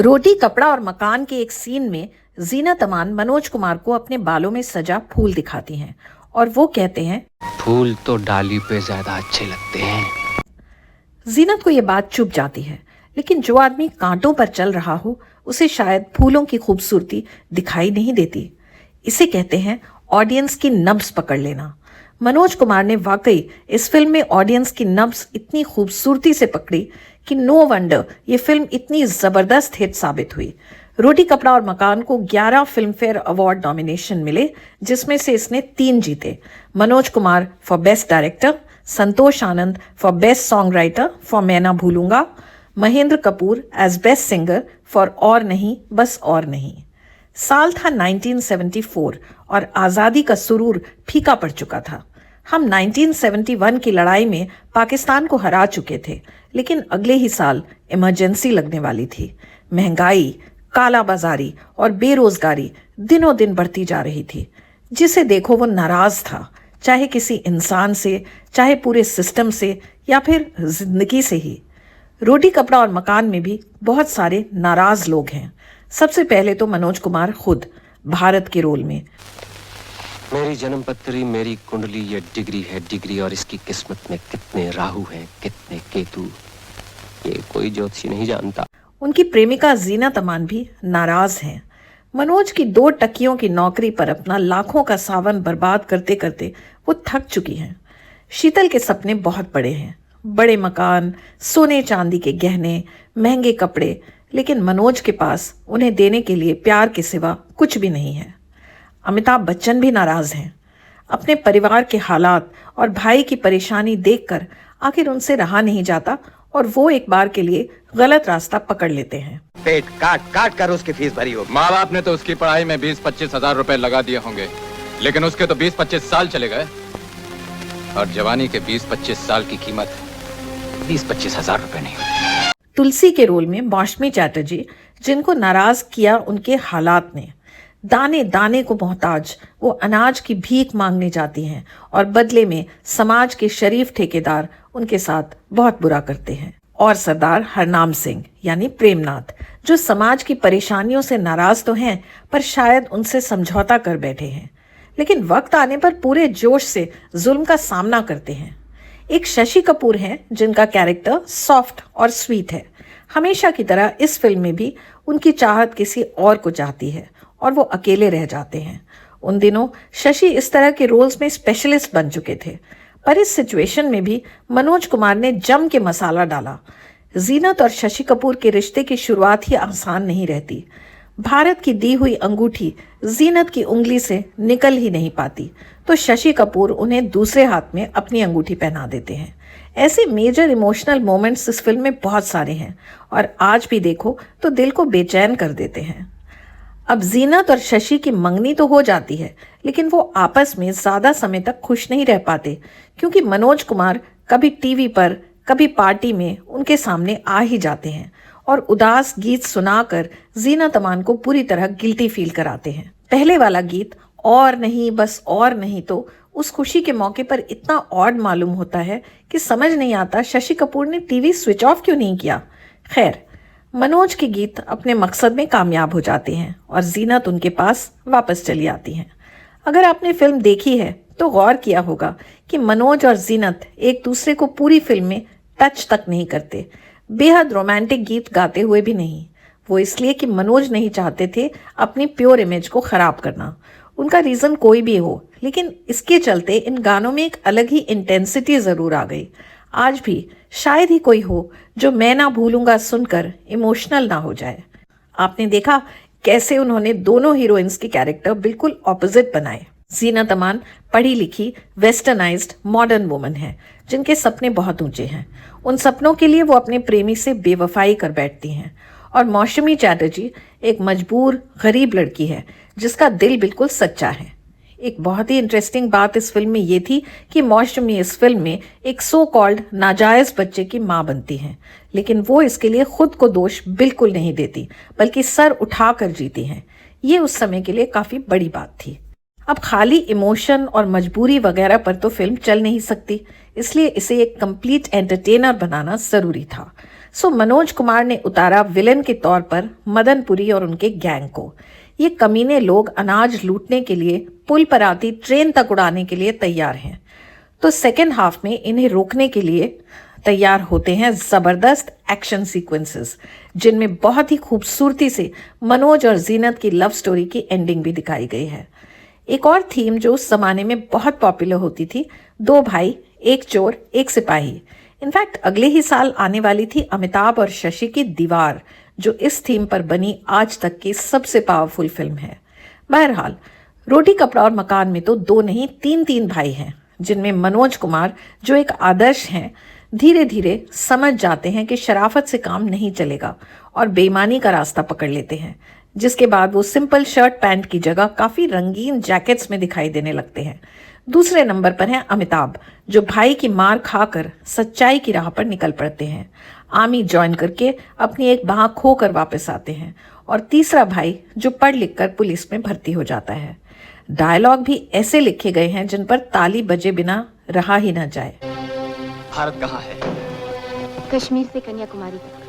रोटी कपड़ा और मकान के एक सीन में जीनत अमान मनोज कुमार को अपने बालों में सजा फूल दिखाती हैं और वो कहते हैं, फूल तो डाली पे ज्यादा अच्छे लगते हैं। जीनत को ये बात चुभ जाती है, लेकिन जो आदमी कांटों पर चल रहा हो उसे शायद फूलों की खूबसूरती दिखाई नहीं देती। इसे कहते हैं ऑडियंस की नब्ज पकड़ लेना। मनोज कुमार ने वाकई इस फिल्म में ऑडियंस की नब्ज इतनी खूबसूरती से पकड़ी कि नो वंडर ये फिल्म इतनी जबरदस्त हिट साबित हुई। रोटी कपड़ा और मकान को 11 फिल्म फेयर अवार्ड नॉमिनेशन मिले, जिसमें से इसने 3 जीते। Manoj Kumar for best director, Santosh Anand for best song writer for मैं ना भूलूंगा, Mahendra Kapoor as best singer for और नहीं बस और नहीं। साल था 1974 और आज़ादी का सुरूर फीका पड़ चुका था। हम 1971 की लड़ाई में पाकिस्तान को हरा चुके थे, लेकिन अगले ही साल इमरजेंसी लगने वाली थी। महंगाई, काला बाजारी और बेरोजगारी दिनों दिन बढ़ती जा रही थी। जिसे देखो वो नाराज था, चाहे किसी इंसान से, चाहे पूरे सिस्टम से या फिर जिंदगी से ही। रोटी कपड़ा और मकान में भी बहुत सारे नाराज लोग हैं। सबसे पहले तो मनोज कुमार खुद भारत के रोल में। मेरी जन्मपत्री, मेरी कुंडली, ये डिग्री है डिग्री, और इसकी किस्मत में कितने राहु हैं कितने केतु, ये कोई ज्योतिषी नहीं जानता। उनकी प्रेमिका जीनत अमान भी नाराज हैं। मनोज की 2 टकियों की नौकरी पर अपना लाखों का सावन बर्बाद करते करते वो थक चुकी हैं। शीतल के सपने बहुत बड़े हैं, बड़े मकान, सोने चांदी के गहने, महंगे कपड़े, लेकिन मनोज के पास उन्हें देने के लिए प्यार के सिवा कुछ भी नहीं है। अमिताभ बच्चन भी नाराज हैं। अपने परिवार के हालात और भाई की परेशानी देखकर आखिर उनसे रहा नहीं जाता और वो एक बार के लिए गलत रास्ता पकड़ लेते हैं। पेट काट काट कर उसकी फीस भरी हो। माँ बाप ने तो उसकी पढ़ाई में 20-25 हजार रुपए लगा दिए होंगे, लेकिन उसके तो 20-25 साल चले गए, और जवानी के 20-25 साल की कीमत 20-25 हजार रुपए नहीं होती। तुलसी के रोल में मौसमी चैटर्जी, जिनको नाराज किया उनके हालात ने। दाने दाने को मोहताज वो अनाज की भीख मांगने जाती हैं और बदले में समाज के शरीफ ठेकेदार उनके साथ बहुत बुरा करते हैं। और सरदार हरनाम सिंह यानी प्रेमनाथ, जो समाज की परेशानियों से नाराज तो हैं पर शायद उनसे समझौता कर बैठे हैं, लेकिन वक्त आने पर पूरे जोश से जुल्म का सामना करते हैं। एक शशि कपूर हैं जिनका कैरेक्टर सॉफ्ट और स्वीट है। हमेशा की तरह इस फिल्म में भी उनकी चाहत किसी और को चाहती है और वो अकेले रह जाते हैं। उन दिनों शशि इस तरह के रोल्स में स्पेशलिस्ट बन चुके थे, पर इस सिचुएशन में भी मनोज कुमार ने जम के मसाला डाला। जीनत और शशि कपूर के रिश्ते की शुरुआत ही आसान नहीं रहती। भारत की दी हुई अंगूठी जीनत की उंगली से निकल ही नहीं पाती, तो शशि कपूर उन्हें दूसरे हाथ में अपनी अंगूठी पहना देते हैं। ऐसे मेजर इमोशनल मोमेंट्स इस फिल्म में बहुत सारे हैं और आज भी देखो तो दिल को बेचैन कर देते हैं। अब जीनत और शशि की मंगनी तो हो जाती है, लेकिन वो आपस में ज्यादा समय तक खुश नहीं रह पाते, क्योंकि मनोज कुमार कभी टीवी पर कभी पार्टी में उनके सामने आ ही जाते हैं और उदास गीत सुनाकर जीनत अमान को पूरी तरह गिल्टी फील कराते हैं। पहले वाला गीत और नहीं बस और नहीं तो उस खुशी के मौके पर इतना ऑड मालूम होता है कि समझ नहीं आता शशि कपूर ने टीवी स्विच ऑफ क्यों नहीं किया। खैर, मनोज के गीत अपने मकसद में कामयाब हो जाते हैं और जीनत उनके पास वापस चली आती हैं। अगर आपने फिल्म देखी है तो गौर किया होगा कि मनोज और जीनत एक दूसरे को पूरी फिल्म में टच तक नहीं करते, बेहद रोमांटिक गीत गाते हुए भी नहीं। वो इसलिए कि मनोज नहीं चाहते थे अपनी प्योर इमेज को खराब करना। उनका रीज़न कोई भी हो, लेकिन इसके चलते इन गानों में एक अलग ही इंटेंसिटी ज़रूर आ गई। आज भी शायद ही कोई हो जो मैं ना भूलूंगा सुनकर इमोशनल ना हो जाए। आपने देखा कैसे उन्होंने दोनों हीरोइंस के कैरेक्टर बिल्कुल ऑपोजिट बनाए। जीनत अमान पढ़ी लिखी वेस्टर्नाइज्ड मॉडर्न वुमन है, जिनके सपने बहुत ऊंचे हैं। उन सपनों के लिए वो अपने प्रेमी से बेवफाई कर बैठती हैं। और मौसमी चैटर्जी एक मजबूर गरीब लड़की है जिसका दिल बिल्कुल सच्चा है। एक बहुत ही इंटरेस्टिंग बात इस फिल्म में ये थी कि मौसमी इस फिल्म में एक सो कॉल्ड नाजायज बच्चे की माँ बनती हैं, लेकिन वो इसके लिए खुद को दोष बिल्कुल नहीं देती, बल्कि सर उठाकर जीती हैं। ये उस समय के लिए काफी बड़ी बात थी। अब खाली इमोशन और मजबूरी वगैरह पर तो फिल्म चल नहीं सकती, इसलिए इसे एक कंप्लीट एंटरटेनर बनाना जरूरी था। सो मनोज कुमार ने उतारा विलेन के तौर पर मदनपुरी और उनके गैंग को। ये कमीने लोग अनाज लूटने के लिए पुल पर आती ट्रेन तक उड़ाने के लिए तैयार हैं। तो सेकेंड हाफ में इन्हें रोकने के लिए तैयार होते हैं जबरदस्त एक्शन सीक्वेंसेस, जिनमें बहुत ही खूबसूरती से मनोज और जीनत की लव स्टोरी की एंडिंग भी दिखाई गई है। एक और थीम जो उस जमाने में बहुत पॉपुलर होती थी, दो भाई एक चोर एक सिपाही। इनफैक्ट अगले ही साल आने वाली थी अमिताभ और शशि की दीवार, जो इस थीम पर बनी आज तक की सबसे पावरफुल फिल्म है। बहरहाल रोटी कपड़ा और मकान में तो दो नहीं तीन तीन भाई हैं, जिनमें मनोज कुमार जो एक आदर्श हैं, धीरे धीरे समझ जाते हैं कि शराफत से काम नहीं चलेगा और बेईमानी का रास्ता पकड़ लेते हैं, जिसके बाद वो सिंपल शर्ट पैंट की जगह काफी रंगीन जैकेट्स में दिखाई देने लगते हैं। दूसरे नंबर पर हैं अमिताभ, जो भाई की मार खाकर सच्चाई की राह पर निकल पड़ते हैं, आर्मी ज्वाइन करके अपनी एक बाह खोकर वापस आते हैं। और तीसरा भाई जो पढ़ लिख कर पुलिस में भर्ती हो जाता है। डायलॉग भी ऐसे लिखे गए हैं जिन पर ताली बजे बिना रहा ही न जाए। भारत कहाँ है? कश्मीर से कन्याकुमारी तक।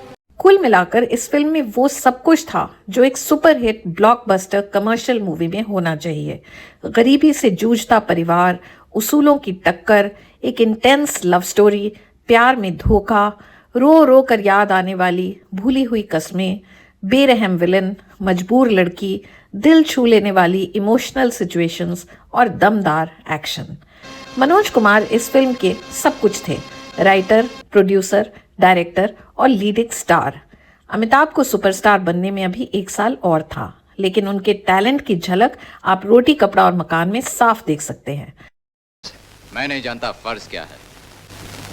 कुल मिलाकर इस फिल्म में वो सब कुछ था जो एक सुपरहिट ब्लॉकबस्टर कमर्शियल मूवी में होना चाहिए। गरीबी से जूझता परिवार, उसूलों की टक्कर, एक इंटेंस लव स्टोरी, प्यार में धोखा, रो रो कर याद आने वाली भूली हुई कस्में, बेरहम विलन, मजबूर लड़की, दिल छू लेने वाली इमोशनल सिचुएशंस और दमदार एक्शन। मनोज कुमार इस फिल्म के सब कुछ थे, राइटर, प्रोड्यूसर, डायरेक्टर और लीडिंग स्टार। अमिताभ को सुपरस्टार बनने में अभी 1 साल और था, लेकिन उनके टैलेंट की झलक आप रोटी कपड़ा और मकान में साफ देख सकते हैं। मैं नहीं जानता फर्ज क्या है,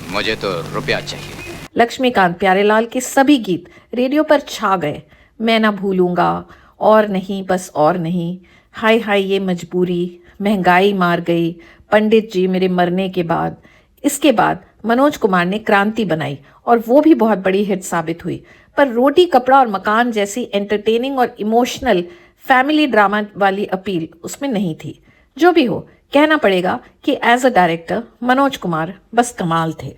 मुझे तो रुपया चाहिए। लक्ष्मीकांत प्यारेलाल के सभी गीत रेडियो पर छा गए। मैं ना भूलूंगा, और नहीं बस और नहीं, हाय हाय ये मजबूरी, महंगाई मार गई, पंडित जी मेरे मरने के बाद। इसके बाद मनोज कुमार ने क्रांति बनाई और वो भी बहुत बड़ी हिट साबित हुई, पर रोटी कपड़ा और मकान जैसी एंटरटेनिंग और इमोशनल फैमिली ड्रामा वाली अपील उसमें नहीं थी। जो भी हो, कहना पड़ेगा कि as a director Manoj Kumar बस कमाल थे।